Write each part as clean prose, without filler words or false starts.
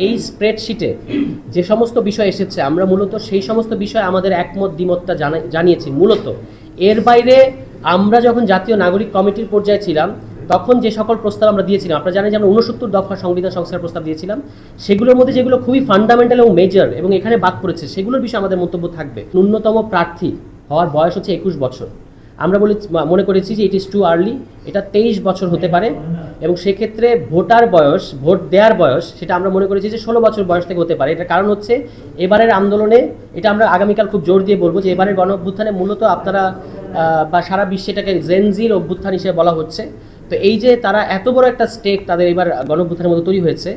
এই স্প্রেডশিটে যে সমস্ত বিষয় এসেছে আমরা মূলত সেই সমস্ত বিষয়ে আমাদের একমত দ্বিমতটা জানিয়েছি। মূলত এর বাইরে আমরা যখন জাতীয় নাগরিক কমিটির পর্যায়ে ছিলাম তখন যে সকল প্রস্তাব আমরা দিয়েছিলাম, আপনারা জানেন যে আমরা 69 দফা সংবিধান সংস্কার প্রস্তাব দিয়েছিলাম, সেগুলোর মধ্যে যেগুলো খুবই ফান্ডামেন্টাল এবং মেজর এবং এখানে বাদ পড়েছে সেগুলোর বিষয়ে আমাদের মন্তব্য থাকবে। ন্যূনতম প্রার্থী হওয়ার বয়স হচ্ছে 21 বছর। আমরা মনে করেছি যে ইট ইজ টু আর্লি, এটা 23 বছর হতে পারে এবং সেক্ষেত্রে ভোটার বয়স, ভোট দেওয়ার বয়স, সেটা আমরা মনে করেছি যে 16 বছর বয়স থেকে হতে পারে। এটার কারণ হচ্ছে এবারের আন্দোলনে, এটা আমরা আগামীকাল খুব জোর দিয়ে বলবো যে এবারের গণ অভ্যুত্থানে মূলত আপনারা বা সারা বিশ্বে এটাকে জেনজির অভ্যুত্থান হিসেবে বলা হচ্ছে। তো এই যে তারা এত বড় একটা স্টেক তাদের এবার গণ অভ্যুত্থানের মধ্যে তৈরি হয়েছে,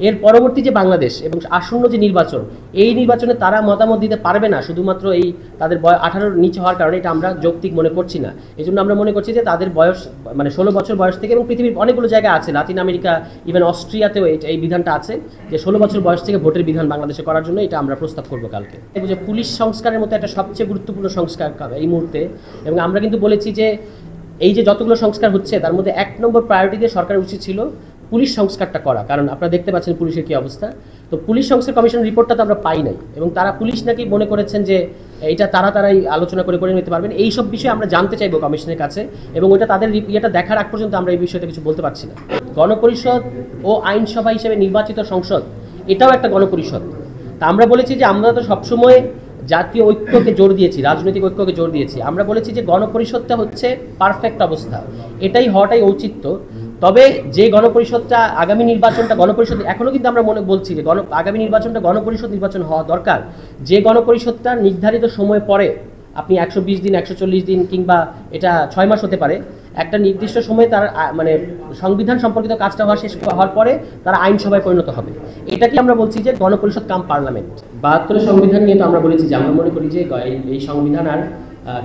এর পরবর্তী যে বাংলাদেশ এবং আসন্ন যে নির্বাচন, এই নির্বাচনে তারা মতামত দিতে পারবে না শুধুমাত্র এই তাদের 18-র নিচে হওয়ার কারণে, এটা আমরা যৌক্তিক মনে করছি না। এই জন্য আমরা মনে করছি যে তাদের বয়স মানে 16 বছর বয়স থেকে, এবং পৃথিবীর অনেকগুলো জায়গা আছে, লাতিন আমেরিকা, ইভেন অস্ট্রিয়াতেও এই বিধানটা আছে যে 16 বছর বয়স থেকে ভোটের বিধান বাংলাদেশে করার জন্য এটা আমরা প্রস্তাব করবো কালকে। যে পুলিশ সংস্কারের মতো একটা সবচেয়ে গুরুত্বপূর্ণ সংস্কার এই মুহূর্তে, এবং আমরা কিন্তু বলেছি যে এই যে যতগুলো সংস্কার হচ্ছে তার মধ্যে 1 নম্বর প্রায়োরিটি দিয়ে সরকারের উচিত ছিল পুলিশ সংস্কারটা করা, কারণ আপনারা দেখতে পাচ্ছেন পুলিশের কী অবস্থা। তো পুলিশ সংস্কার কমিশন রিপোর্টটা তো আমরা পাই নাই, এবং তারা পুলিশ নাকি মনে করেছেন যে এটা তারাই আলোচনা করে নিতে পারবেন। এই সব বিষয়ে আমরা জানতে চাইবো কমিশনের কাছে, এবং ওইটা তাদের ইয়েটা দেখার আগ পর্যন্ত আমরা এই বিষয়টা কিছু বলতে পারছি না। গণপরিষদ ও আইনসভা হিসেবে নির্বাচিত সংসদ, এটাও একটা গণপরিষদ। তা আমরা বলেছি যে আমরা তো সবসময় জাতীয় ঐক্যকে জোর দিয়েছি, রাজনৈতিক ঐক্যকে জোর দিয়েছি। আমরা বলেছি যে গণপরিষদটা হচ্ছে পারফেক্ট অবস্থা, এটাই হওয়াটাই ঔচিত্য। তবে যে গণপরিষদটা আগামী নির্বাচনটা গণপরিষদ, এখনও কিন্তু আমরা বলছি যে আগামী নির্বাচনটা গণপরিষদ নির্বাচন হওয়া দরকার, যে গণপরিষদটা নির্ধারিত সময় পরে, আপনি 120 দিন, 140 দিন, কিংবা এটা 6 মাস হতে পারে, একটা নির্দিষ্ট সময়ে তার মানে সংবিধান সম্পর্কিত কাজটা শেষ হওয়ার পরে তারা আইনসভায় পরিণত হবে। এটাকে আমরা বলছি যে গণপরিষদ কাম পার্লামেন্ট। 72 সংবিধান নিয়ে তো আমরা বলেছি যে আমরা মনে করি যে এই সংবিধান আর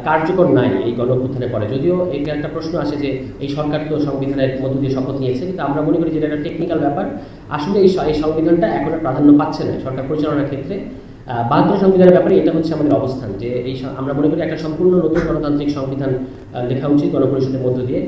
কার্যকর নাই এই গণ অভ্যুত্থানের পরে। যদিও এটা একটা প্রশ্ন আসে যে এই সরকার তো সংবিধানের মধ্য দিয়ে শপথ নিয়েছে, কিন্তু আমরা মনে করি যে এটা একটা টেকনিক্যাল ব্যাপার। আসলে এই সংবিধানটা এখন প্রাধান্য পাচ্ছে না সরকার পরিচালনার ক্ষেত্রে। 72 সংবিধানের ব্যাপারে এটা হচ্ছে আমাদের অবস্থান, যে আমরা মনে করি একটা সম্পূর্ণ নতুন গণতান্ত্রিক সংবিধান লেখা উচিত গণপরিষদের মধ্য দিয়ে।